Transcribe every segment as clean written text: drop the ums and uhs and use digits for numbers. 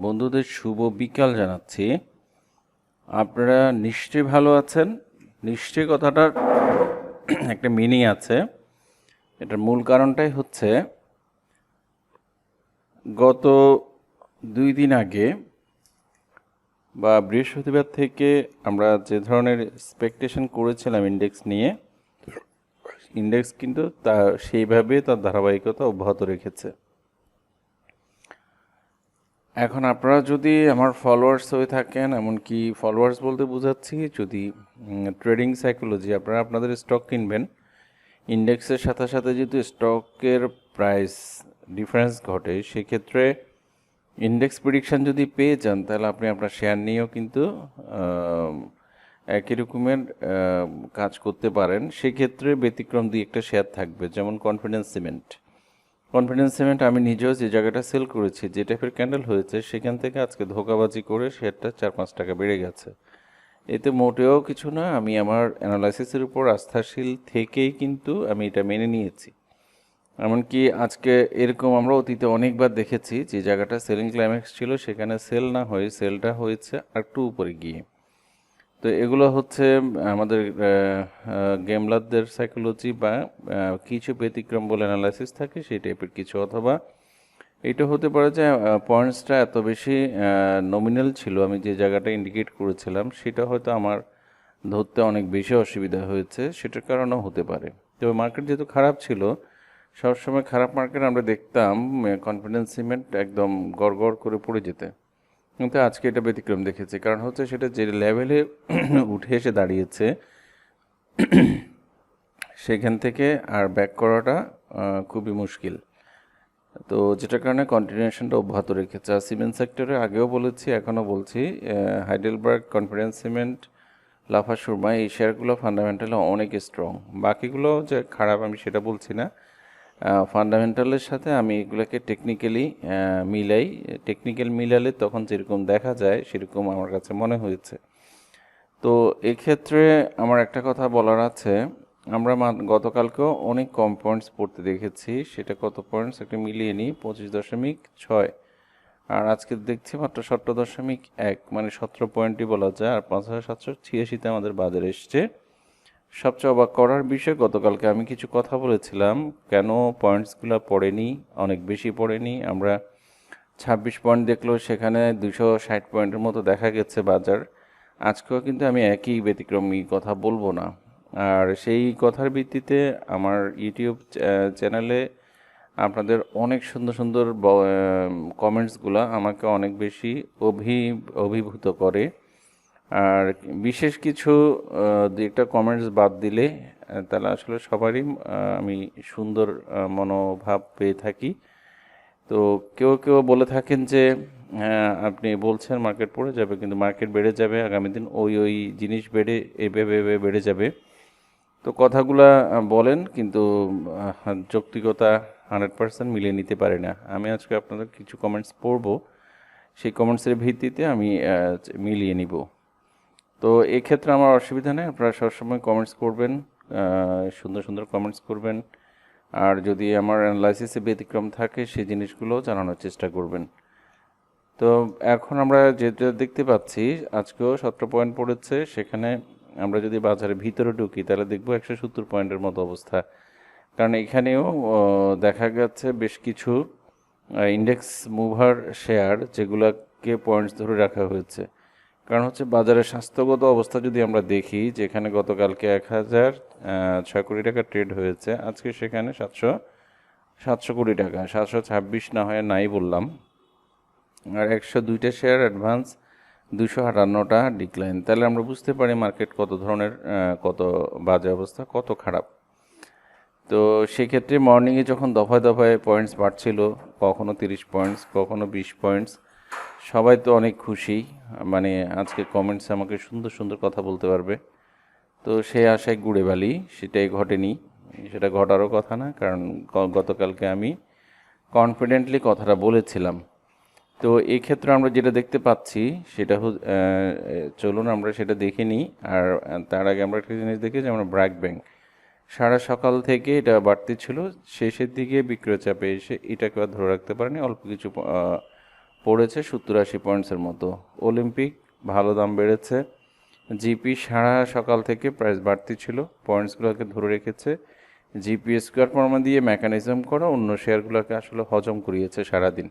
বন্ধুদের শুভ বিকাল জানাচ্ছি। আপনারা নিশ্চয়ই ভালো আছেন। নিশ্চয়ই কথাটার একটা মিনিং আছে। এটার মূল কারণটাই হচ্ছে গত 2 দিন আগে বা বৃহস্পতিবার থেকে আমরা যে ধরনের এক্সপেকটেশন করেছিলাম ইন্ডেক্স নিয়ে, ইন্ডেক্স কিন্তু সেইভাবে তার ধারাবাহিকতা অব্যাহত রেখেছে। এখন আপনারা যদি আমার ফলোয়ার্স হয়ে থাকেন, এমনকি ফলোয়ার্স বলতে বোঝাচ্ছি যদি ট্রেডিং সাইকোলজি, আপনারা আপনাদের স্টক কিনবেন, ইন্ডেক্সের সাথে সাথে যদি স্টকের প্রাইস ডিফারেন্স ঘটে, সেক্ষেত্রে ইন্ডেক্স প্রেডিকশান যদি পেয়ে যান, তাহলে আপনি আপনার শেয়ার নিয়েও কিন্তু একই রকমের কাজ করতে পারেন। সেক্ষেত্রে ব্যতিক্রম দিয়ে একটা শেয়ার থাকবে, যেমন কনফিডেন্স সিমেন্ট আমি নিজেও যে জায়গাটা সেল করেছি, যে টাইপের ক্যান্ডেল হয়েছে, সেখান থেকে আজকে ধোঁকাবাজি করে শেয়ারটা 4-5 টাকা বেড়ে গেছে। এতে মোটেও কিছু না, আমি আমার অ্যানালাইসিসের উপর আস্থাশীল থেকেই কিন্তু আমি এটা মেনে নিয়েছি। এমনকি আজকে এরকম আমরা অতীতে অনেকবার দেখেছি যে জায়গাটা সেলিং ক্লাইম্যাক্স ছিল, সেখানে সেল না হয়ে সেলটা হয়েছে একটু উপরে গিয়ে। তো এগুলো হচ্ছে আমাদের গেমলারদের সাইকোলজি বা কিছু ব্যতিক্রম বলে অ্যানালাইসিস থাকে সেই টাইপের কিছু, অথবা এটা হতে পারে যে পয়েন্টসটা এত বেশি নমিনাল ছিল, আমি যে জায়গাটা ইন্ডিকেট করেছিলাম সেটা হয়তো আমার ধরতে অনেক বেশি অসুবিধা হয়েছে, সেটার কারণেও হতে পারে। তবে মার্কেট যেহেতু খারাপ ছিল, সবসময় খারাপ মার্কেট আমরা দেখতাম কনফিডেন্স সিমেন্ট একদম গড় করে পড়ে যেতে, কিন্তু আজকে এটা ব্যতিক্রম দেখেছি। কারণ হচ্ছে সেটা যে লেভেলে উঠে এসে দাঁড়িয়েছে, সেখান থেকে আর ব্যাক করাটা খুবই মুশকিল। তো যেটার কারণে কন্টিনিউশনটা অব্যাহত রেখেছে। আর সিমেন্ট সেক্টরে আগেও বলেছি, এখনও বলছি, হাইডেলবার্গ, কনফিডেন্স সিমেন্ট, লাফা সুরমা, এই শেয়ারগুলো ফান্ডামেন্টালি অনেক স্ট্রং। বাকিগুলো যে খারাপ আমি সেটা বলছি না, ফান্ডামেন্টালের সাথে আমি এগুলোকে টেকনিক্যালি মিলাই। টেকনিক্যাল মিলালে তখন যেরকম দেখা যায় সেরকম আমার কাছে মনে হয়েছে। তো এক্ষেত্রে আমার একটা কথা বলার আছে, আমরা গতকালকেও অনেক কম পয়েন্টস পড়তে দেখেছি। সেটা কত পয়েন্টস একটা মিলিয়ে নিই, 25.6, আর আজকে দেখছি মাত্র 17.1, মানে 17 পয়েন্টই বলা যায়। আর 5,786-তে আমাদের বাজারে এসছে। সবচেয়ে অবাক করার বিষয়, গতকালকে আমি কিছু কথা বলেছিলাম কেন পয়েন্টসগুলো পড়েনি, অনেক বেশি পড়েনি। আমরা 26 পয়েন্ট দেখলেও সেখানে 260 পয়েন্টের মতো দেখা গেছে বাজার। আজকেও কিন্তু আমি একই ব্যতিক্রমী কথা বলবো না। আর সেই কথার ভিত্তিতে আমার ইউটিউব চ্যানেলে আপনাদের অনেক সুন্দর সুন্দর কমেন্টসগুলো আমাকে অনেক বেশি অভিভূত করে। আর বিশেষ কিছু দু একটা কমেন্টস বাদ দিলে তাহলে আসলে সবারই আমি সুন্দর মনোভাব পেয়ে থাকি। তো কেউ কেউ বলে থাকেন যে হ্যাঁ আপনি বলছেন মার্কেট পড়ে যাবে, কিন্তু মার্কেট বেড়ে যাবে আগামী দিন, ওই জিনিস এভাবে বেড়ে যাবে। তো কথাগুলা বলেন, কিন্তু যৌক্তিকতা 100% মিলিয়ে নিতে পারে না। আমি আজকে আপনাদের কিছু কমেন্টস পড়ব, সেই কমেন্টসের ভিত্তিতে আমি মিলিয়ে নিব। তো এক্ষেত্রে আমার অসুবিধা নেই, আপনারা সবসময় কমেন্টস করবেন, সুন্দর সুন্দর কমেন্টস করবেন। আর যদি আমার অ্যানালাইসিসে ব্যতিক্রম থাকে সেই জিনিসগুলোও জানানোর চেষ্টা করবেন। তো এখন আমরা যেটা দেখতে পাচ্ছি, আজকেও 17 পয়েন্ট পড়েছে। সেখানে আমরা যদি বাজারের ভিতরে ঢুকি তাহলে দেখব 170 পয়েন্টের মতো অবস্থা। কারণ এখানেও দেখা যাচ্ছে বেশ কিছু ইন্ডেক্স মুভার শেয়ার যেগুলোকে পয়েন্টস ধরে রাখা হয়েছে। কারণ হচ্ছে বাজারের স্বাস্থ্যগত অবস্থা যদি আমরা দেখি, যেখানে গতকালকে 1,006 কোটি টাকা ট্রেড হয়েছে, আজকে সেখানে 700 কোটি টাকা, 726 না হয় নাই বললাম। আর 102টা শেয়ার অ্যাডভান্স, 258টা ডিক্লাইন। তাহলে আমরা বুঝতে পারি মার্কেট কত ধরনের, কত বাজে অবস্থা, কত খারাপ। তো সেক্ষেত্রে মর্নিংয়ে যখন দফায় দফায় পয়েন্টস বাড়ছিল, কখনো 30 পয়েন্টস, কখনো 20 পয়েন্টস, সবাই তো অনেক খুশি, মানে আজকে কমেন্টসে আমাকে সুন্দর সুন্দর কথা বলতে পারবে। তো সেই আশায় গুড়ে বালি, সেটাই ঘটেনি। সেটা ঘটারও কথা না, কারণ গতকালকে আমি কনফিডেন্টলি কথাটা বলেছিলাম। তো এই ক্ষেত্রে আমরা যেটা দেখতে পাচ্ছি সেটা চলুন আমরা সেটা দেখে নিই। আর তার আগে আমরা একটা জিনিস দেখি যে আমরা ব্র্যাক ব্যাংক সারা সকাল থেকে এটা বাড়তি ছিল, শেষের দিকে বিক্রয় চাপে এসে এটাকে আর ধরে রাখতে পারেনি, অল্প কিছু পড়েছে 70-80 পয়েন্টসের মতো। অলিম্পিক ভালো দাম বেড়েছে। জিপি সারা সকাল থেকে প্রাইস বাড়তি ছিল, পয়েন্টসগুলোকে ধরে রেখেছে। জিপি স্কোয়ার ফর্মা দিয়ে মেকানিজম করা অন্য শেয়ারগুলোকে আসলে হজম করিয়েছে সারাদিন।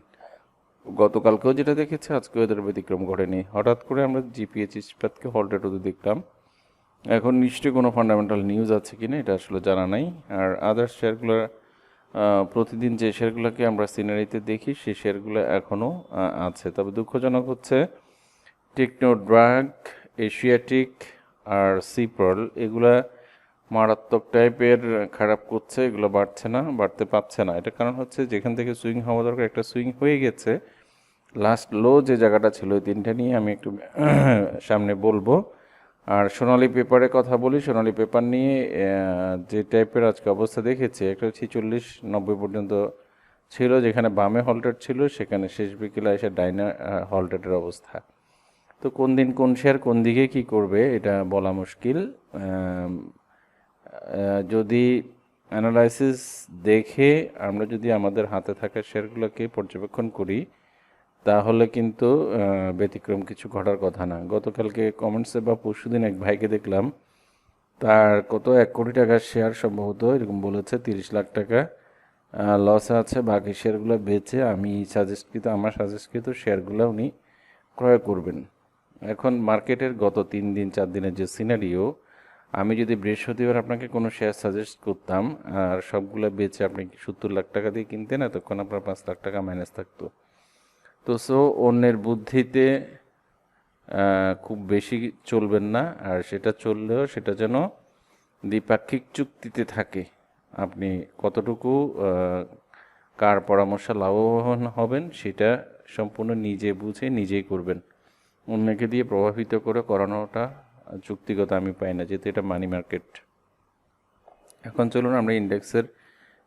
গতকালকেও যেটা দেখেছি আজকেও এদের ব্যতিক্রম ঘটেনি। হঠাৎ করে আমরা জিপিএইচ ইস্পাতকে হল্টেড হতে দেখলাম। এখন নিশ্চয়ই কোনো ফান্ডামেন্টাল নিউজ আছে কিনা এটা আসলে জানা নাই। আর আদার্স শেয়ারগুলো প্রতিদিন যে শেয়ারগুলোকে আমরা সিনারিতে দেখি সেই শেয়ারগুলো এখনও আছে। তবে দুঃখজনক হচ্ছে টেকনো ড্রাগ, এশিয়াটিক আর সিপ্রল এগুলা মারাত্মক টাইপের খারাপ করছে, এগুলো বাড়তে পারছে না। এটা কারণ হচ্ছে যেখান থেকে সুইং হওয়া দরকার একটা সুইং হয়ে গেছে। লাস্ট লো যে জায়গাটা ছিল ওই তিনটা নিয়ে আমি একটু সামনে বলবো। আর সোনালী পেপারে কথা বলি, সোনালী পেপার নিয়ে যে টাইপের আজকে অবস্থা দেখেছি, একটা 46-90 পর্যন্ত ছিল, যেখানে বামে হল্টেড ছিল সেখানে শেষ বিকেলে এসে ডাইনা হল্টেডের অবস্থা। তো কোন দিন কোন শেয়ার কোন দিকে কি করবে এটা বলা মুশকিল। যদি অ্যানালাইসিস দেখে আমরা যদি আমাদের হাতে থাকা শেয়ারগুলোকে পর্যবেক্ষণ করি তাহলে কিন্তু ব্যতিক্রম কিছু ঘটার কথা না। গতকালকে কমেন্টসে বা পরশুদিন এক ভাইকে দেখলাম, তার কত 1 কোটি টাকার শেয়ার সম্ভবত এরকম বলেছে, 30 লাখ টাকা লসে আছে। বাকি শেয়ারগুলো বেচে আমার সাজেস্টকৃত শেয়ারগুলো উনি ক্রয় করবেন। এখন মার্কেটের গত 3 দিন 4 দিনের যে সিনারিও, আমি যদি বৃহস্পতিবার আপনাকে কোনো শেয়ার সাজেস্ট করতাম আর সবগুলো বেচে আপনি 70 লাখ টাকা দিয়ে কিনতেন, তখন আপনার 5 লাখ টাকা মাইনাস থাকতো। তো অন্যের বুদ্ধিতে খুব বেশি চলবেন না, আর সেটা চললেও সেটা যেন দ্বিপাক্ষিক চুক্তিতে থাকে। আপনি কতটুকু কার পরামর্শ লাভবান হবেন সেটা সম্পূর্ণ নিজে বুঝে নিজেই করবেন। অন্যকে দিয়ে প্রভাবিত করে করানোটা যুক্তিগত আমি পাই না, যেহেতু এটা মানি মার্কেট। এখন চলুন আমরা ইন্ডেক্সের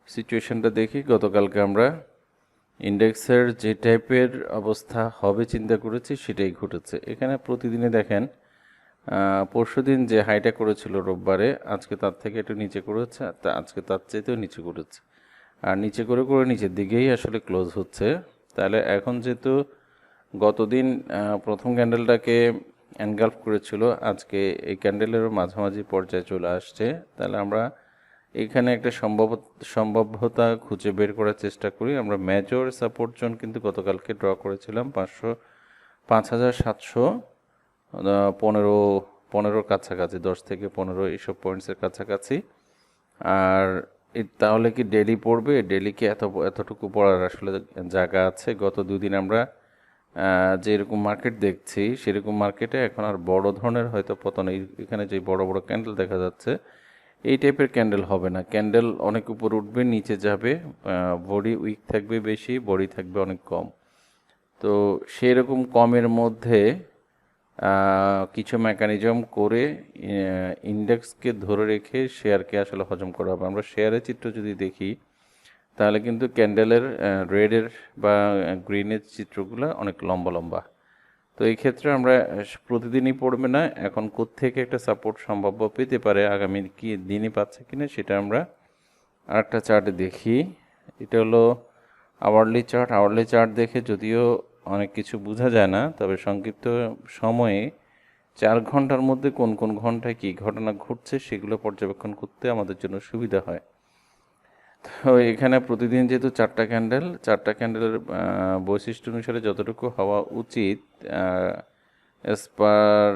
সিচুয়েশনটা দেখি। গতকালকে আমরা ইন্ডেক্সের যে টাইপের অবস্থা হবে চিন্তা করেছি সেটাই ঘটেছে। এখানে প্রতিদিনে দেখেন পরশুদিন যে হাইটা করেছিল রোববারে, আজকে তার থেকে একটু নিচে করেছে, আজকে তার চাইতেও নিচে করেছে। আর নিচে করে নিচের দিকেই আসলে ক্লোজ হচ্ছে। তাহলে এখন যেহেতু গতদিন প্রথম ক্যান্ডেলটাকে এনগালফ করেছিল, আজকে এই ক্যান্ডেলেরও মাঝামাঝি পর্যায়ে চলে আসছে। তাহলে আমরা এখানে একটা সম্ভাব্যতা খুঁজে বের করার চেষ্টা করি। আমরা মেজর সাপোর্ট জোন কিন্তু গতকালকে ড্র করেছিলাম 5715 কাছাকাছি, 10 থেকে 15 এইসব পয়েন্টসের কাছাকাছি। আর তাহলে কি ডেলি পড়বে? ডেলি কি এতটুকু পড়ার আসলে জায়গা আছে? গত 2 দিন আমরা যেরকম মার্কেট দেখছি সেরকম মার্কেটে এখন আর বড় ধরনের হয়তো পতন, এখানে যে বড় বড় ক্যান্ডেল দেখা যাচ্ছে এই টাইপের ক্যান্ডেল হবে না। ক্যান্ডেল অনেক উপর উঠবে, নিচে যাবে, বডি উইক থাকবে বেশি, বডি থাকবে অনেক কম। তো সেরকম কমের মধ্যে কিছু মেকানিজম করে ইন্ডেক্সকে ধরে রেখে শেয়ারকে আসলে হজম করা হবে। আমরা শেয়ারের চিত্র যদি দেখি তাহলে কিন্তু ক্যান্ডেলের রেডের বা গ্রিনের চিত্রগুলো অনেক লম্বা লম্বা। তো এই ক্ষেত্রে আমরা প্রতিদিনই পড়বে না, এখন কোত্থেকে একটা সাপোর্ট সম্ভাব্য পেতে পারে আগামী কি দিনই পাচ্ছে কিনা সেটা আমরা আরেকটা চার্টে দেখি। এটা হলো আওয়ারলি চার্ট। আওয়ারলি চার্ট দেখে যদিও অনেক কিছু বোঝা যায় না, তবে সংক্ষিপ্ত সময়ে 4 ঘন্টার মধ্যে কোন কোন ঘন্টায় কী ঘটনা ঘটছে সেগুলো পর্যবেক্ষণ করতে আমাদের জন্য সুবিধা হয়। তো এখানে প্রতিদিন যেহেতু 4টা ক্যান্ডেলের বৈশিষ্ট্য অনুসারে যতটুকু হওয়া উচিত অ্যাজ পার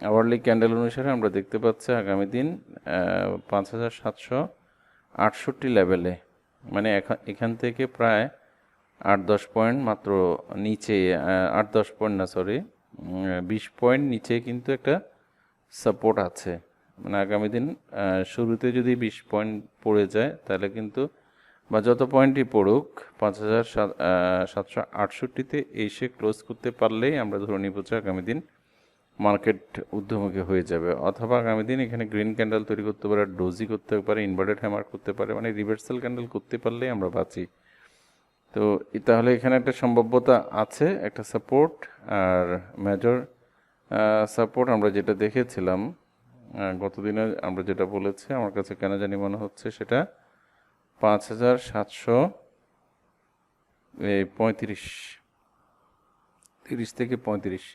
আওয়ারলি ক্যান্ডেল অনুসারে আমরা দেখতে পাচ্ছি আগামী দিন 5768 লেভেলে, মানে এখান থেকে প্রায় 8-10 পয়েন্ট মাত্র নিচে, 8-10 পয়েন্ট না, সরি 20 পয়েন্ট নিচে কিন্তু একটা সাপোর্ট আছে। মানে আগামী দিন শুরুতে যদি 20 পয়েন্ট পড়ে যায় তাহলে কিন্তু, বা যত পয়েন্টই পড়ুক, 5768-তে এসে ক্লোজ করতে পারলেই আমরা ধরে নিব যে আগামী দিন মার্কেট ঊর্ধ্বমুখী হয়ে যাবে। অথবা আগামী দিন এখানে গ্রিন ক্যান্ডেল তৈরি করতে পারে, ডোজি করতে পারে, ইনভার্টেড হ্যামার করতে পারে, মানে রিভার্সাল ক্যান্ডেল করতে পারলেই আমরা বাঁচি। তো তাহলে এখানে একটা সম্ভাব্যতা আছে, একটা সাপোর্ট। আর মেজর সাপোর্ট আমরা যেটা দেখেছিলাম গতদিনে, আমরা যেটা বলেছি, আমার কাছে কেন জানি মনে হচ্ছে সেটা 5735। 30 থেকে 35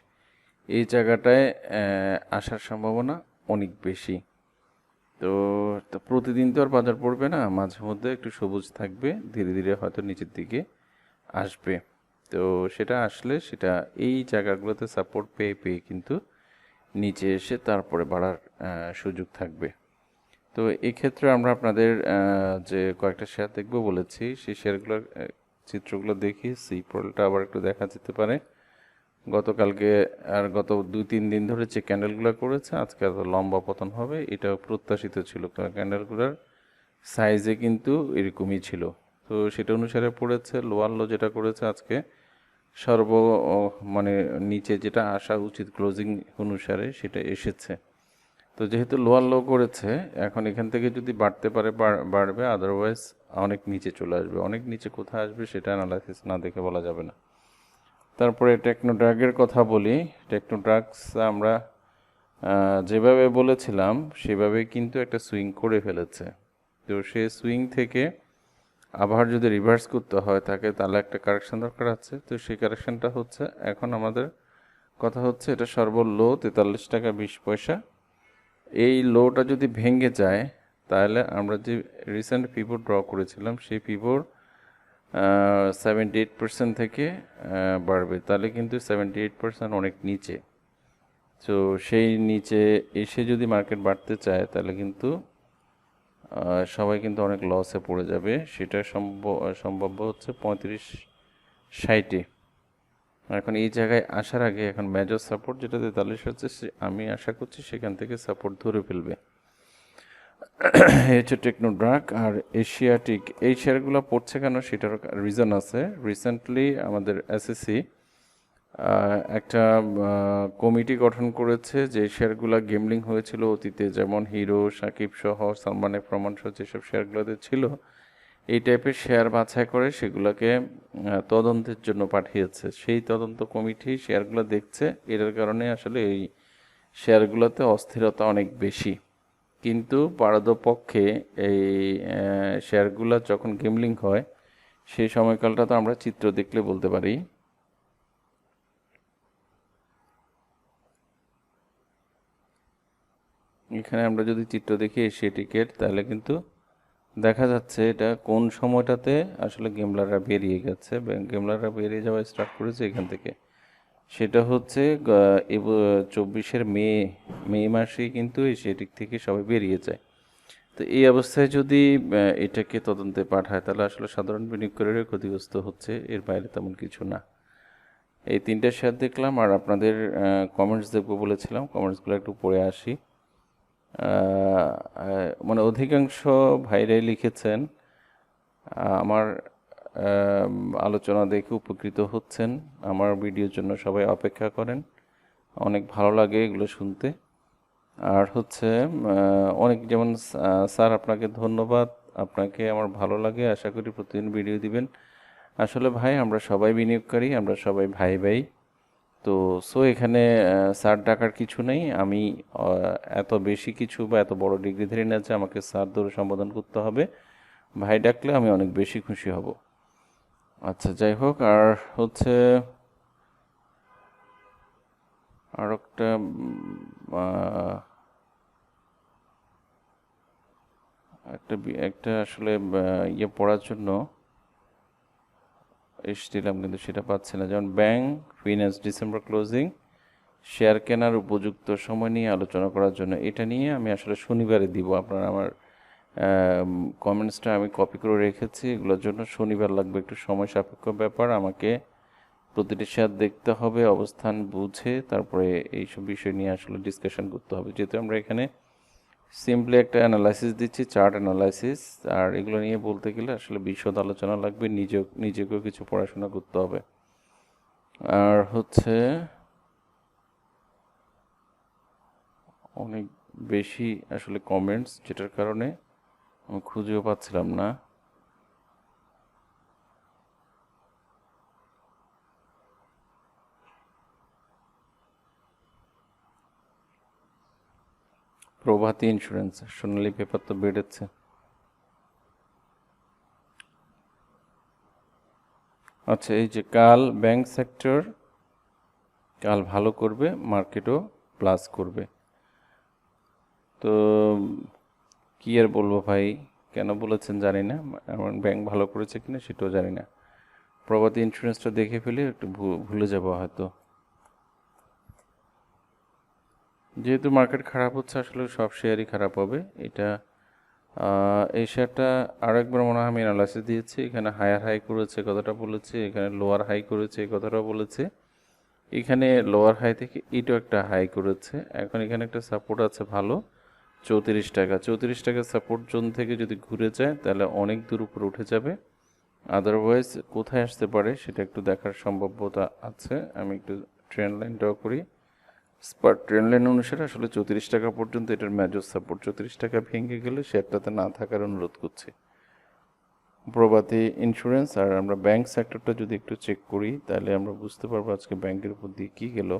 এই জায়গাটায় আসার সম্ভাবনা অনেক বেশি। তো প্রতিদিন তো আর বাজার পড়বে না, মাঝে মধ্যে একটু সবুজ থাকবে, ধীরে ধীরে হয়তো নিচের দিকে আসবে। তো সেটা আসলে সেটা এই জায়গাগুলোতে সাপোর্ট পেয়ে পেয়ে কিন্তু নিচে এসে তারপরে বাড়ার সুযোগ থাকবে। তো এই ক্ষেত্রে আমরা আপনাদের যে কয়েকটা শেয়ার দেখব বলেছি, সেই শেয়ারগুলোর চিত্রগুলো দেখি। সিপ্রলটা আবার একটু দেখা যেতে পারে। গতকালকে আর গত 2-3 দিন ধরে যে ক্যান্ডেলগুলো করেছে, আজকে এত লম্বা পতন হবে এটা প্রত্যাশিত ছিল, কারণ ক্যান্ডেলগুলোর সাইজে কিন্তু এরকমই ছিল। তো সেটা অনুসারে পড়েছে। লোয়ার লো যেটা করেছে আজকে সর্ব মানে নিচে যেটা আসা উচিত ক্লোজিং অনুসারে সেটা এসেছে। তো যেহেতু লোয়ার লো করেছে, এখন এখান থেকে যদি বাড়তে পারে বাড়বে, আদারওয়াইজ অনেক নিচে চলে আসবে। অনেক নিচে কোথায় আসবে সেটা অ্যানালাইসিস না দেখে বলা যাবে না। তারপরে টেকনোড্রাগের কথা বলি। টেকনোড্রাগস আমরা যেভাবে বলেছিলাম সেভাবে কিন্তু একটা সুইং করে ফেলেছে। তো সে সুইং থেকে আবার যদি রিভার্স করতে হয় তাকে, তাহলে একটা কারেকশন দরকার আছে। তো সেই কারেকশনটা হচ্ছে, এখন আমাদের কথা হচ্ছে এটা সর্বলো 43 টাকা 20 পয়সা। এই লোটা যদি ভেঙে যায় তাহলে আমরা যে রিসেন্ট পিভট ড্র করেছিলাম সেই পিভট 78% থেকে বাড়বে, তাহলে কিন্তু 78% অনেক নিচে। তো সেই নিচে এসে যদি মার্কেট বাড়তে চায় তাহলে কিন্তু সবাই কিন্তু অনেক লসে পড়ে যাবে। সেটা সম্ভাব্য হচ্ছে 35-60-এ। এখন এই জায়গায় আসার আগে এখন মেজর সাপোর্ট যেটা 43 হচ্ছে, আমি আশা করছি সেখান থেকে সাপোর্ট ধরে ফেলবে। এই হচ্ছে টেকনোড্রাগ। আর এশিয়াটিক, এই শেয়ারগুলো পড়ছে কেন সেটার রিজন আছে। রিসেন্টলি আমাদের এসএসসি একটা কমিটি গঠন করেছে যে শেয়ারগুলো গেমলিং হয়েছিল অতীতে, যেমন হিরো, সাকিব সহ, সালমান এফ রহমান সহ যেসব শেয়ারগুলোতে ছিল, এই টাইপের শেয়ার বাছাই করে সেগুলোকে তদন্তের জন্য পাঠিয়েছে। সেই তদন্ত কমিটি শেয়ারগুলো দেখছে, এটার কারণে আসলে এই শেয়ারগুলোতে অস্থিরতা অনেক বেশি। কিন্তু পারতপক্ষে এই শেয়ারগুলো যখন গেমলিং হয় সেই সময়কালটা তো আমরা চিত্র দেখলে বলতে পারি। এখানে আমরা যদি চিত্র দেখি এশিয়া টিকেট, তাহলে কিন্তু দেখা যাচ্ছে এটা কোন সময়টাতে আসলে গেমলাররা বেরিয়ে গেছে। গেমলাররা বেরিয়ে যাওয়া স্টার্ট করেছে এখান থেকে। সেটা হচ্ছে 24-এর মে মাসেই কিন্তু এশিয়াটিক থেকে সবাই বেরিয়ে যায়। তো এই অবস্থায় যদি এটাকে তদন্তে পাঠায় তাহলে আসলে সাধারণ বিনিয়োগকারীরা ক্ষতিগ্রস্ত হচ্ছে, এর বাইরে তেমন কিছু না। এই 3টা শেয়ার দেখলাম, আর আপনাদের কমেন্টস দেখবো বলেছিলাম, কমেন্টসগুলো একটু পড়ে আসি। মানে অধিকাংশ ভাইরাই লিখেছেন আমার আলোচনা দেখে উপকৃত হচ্ছেন, আমার ভিডিওর জন্য সবাই অপেক্ষা করেন, অনেক ভালো লাগে এগুলো শুনতে। আর হচ্ছে অনেক, যেমন স্যার আপনাকে ধন্যবাদ, আপনাকে আমার ভালো লাগে, আশা করি প্রতিদিন ভিডিও দিবেন। আসলে ভাই আমরা সবাই বিনিয়োগকারী, আমরা সবাই ভাই ভাই। তো এখানে স্যার ডাকার কিছু নেই। আমি এত বেশি কিছু বা এত বড় ডিগ্রি ধরে না যে আমাকে স্যার ধরে সম্বোধন করতে হবে। ভাই ডাকলে আমি অনেক বেশি খুশি হব। আচ্ছা, যাই হোক। আর হচ্ছে আর একটা আসলে ইয়ে পড়ার জন্য এসেছিলাম, কিন্তু সেটা পাচ্ছি না। যেমন bank finance December closing, share কেনার উপযুক্ত সময় নিয়ে আলোচনা করার জন্য, এটা নিয়ে আমি আসলে শনিবারে দিব। আপনারা আমার কমেন্টসটা আমি কপি করে রেখেছি, এগুলোর জন্য শনিবার লাগবে, একটু সময় সাপেক্ষ ব্যাপার। আমাকে প্রতিটি শেয়ার দেখতে হবে, অবস্থান বুঝে তারপরে এইসব বিষয় নিয়ে আসলে ডিসকাশন করতে হবে। যেহেতু আমরা এখানে সিম্পলি একটা অ্যানালাইসিস দিচ্ছি, চার্ট অ্যানালাইসিস, আর এগুলো নিয়ে বলতে গেলে আসলে বিশদ আলোচনা লাগবে, নিজেকেও কিছু পড়াশোনা করতে হবে। আর হচ্ছে অনেক বেশি আসলে কমেন্টস, যেটার কারণে আমি খুঁজেও পাচ্ছিলাম না। প্রভাতী ইন্স্যুরেন্স, সোনালী পেপার তো বেড়েছে। আচ্ছা, এই যে কাল ব্যাংক সেক্টর কাল ভালো করবে, মার্কেটও প্লাস করবে। তো কী আর বলবো ভাই, কেন বলেছেন জানি না, আমার ব্যাংক ভালো করেছে কিনা সেটাও জানি না। প্রভাতী ইন্স্যুরেন্সটা দেখে ফেলে একটু ভুলে যাবো হয়তো। যেহেতু মার্কেট খারাপ হচ্ছে, আসলে সব শেয়ারই খারাপ হবে। এটা এই শেয়ারটা আরও একবার মনে হয় আমি অ্যানালাইসিস দিয়েছি। এখানে হায়ার হাই করেছে কথাটা বলেছে, এখানে লোয়ার হাই করেছে এই কথাটাও বলেছে। এখানে লোয়ার হাই থেকে এটাও একটা হাই করেছে। এখন এখানে একটা সাপোর্ট আছে ভালো, 34 টাকা। 34 টাকা সাপোর্ট জোন থেকে যদি ঘুরে যায় তাহলে অনেক দূর উপরে উঠে যাবে। আদারওয়াইজ কোথায় আসতে পারে সেটা একটু দেখার সম্ভাব্যতা আছে। আমি একটু ট্রেন্ড লাইন ড্র করি। স্পার্ট ট্রেন্ড লাইন অনুসারে আসলে 34 টাকা পর্যন্ত এটার মেজর সাপোর্ট। 34 টাকা ভেঙে গেলে শেয়ারটাতে না থাকার অনুরোধ করছি। প্রভাতী ইন্স্যুরেন্স আর আমরা ব্যাংক সেক্টরটা যদি একটু চেক করি তাহলে আমরা বুঝতে পারবো আজকে ব্যাংকের উপর দিয়ে কী গেল।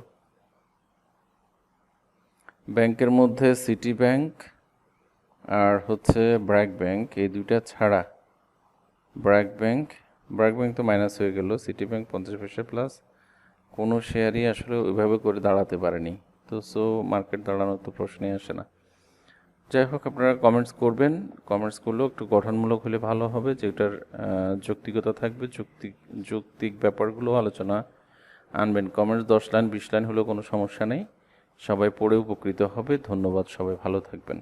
ব্যাংকের মধ্যে সিটি ব্যাংক আর হচ্ছে ব্র্যাক ব্যাংক, এই দুইটা ছাড়া ব্র্যাক ব্যাংক তো মাইনাস হয়ে গেল। সিটি ব্যাংক 50 পয়সা প্লাস, কোনো শেয়ারই আসলে ওইভাবে করে দাঁড়াতে পারেনি। তো মার্কেট দাঁড়ানোর তো প্রশ্নই আসে না। যাই হোক, আপনারা কমেন্টস করবেন, কমেন্টস করলেও একটু গঠনমূলক হলে ভালো হবে, যেটার যৌক্তিকতা থাকবে, যৌক্তিক ব্যাপারগুলো আলোচনা আনবেন। কমেন্টস 10 লাইন 20 লাইন হলেও কোনো সমস্যা নেই, সবাই পড়ে উপকৃত হবে। ধন্যবাদ, সবাই ভালো থাকবেন।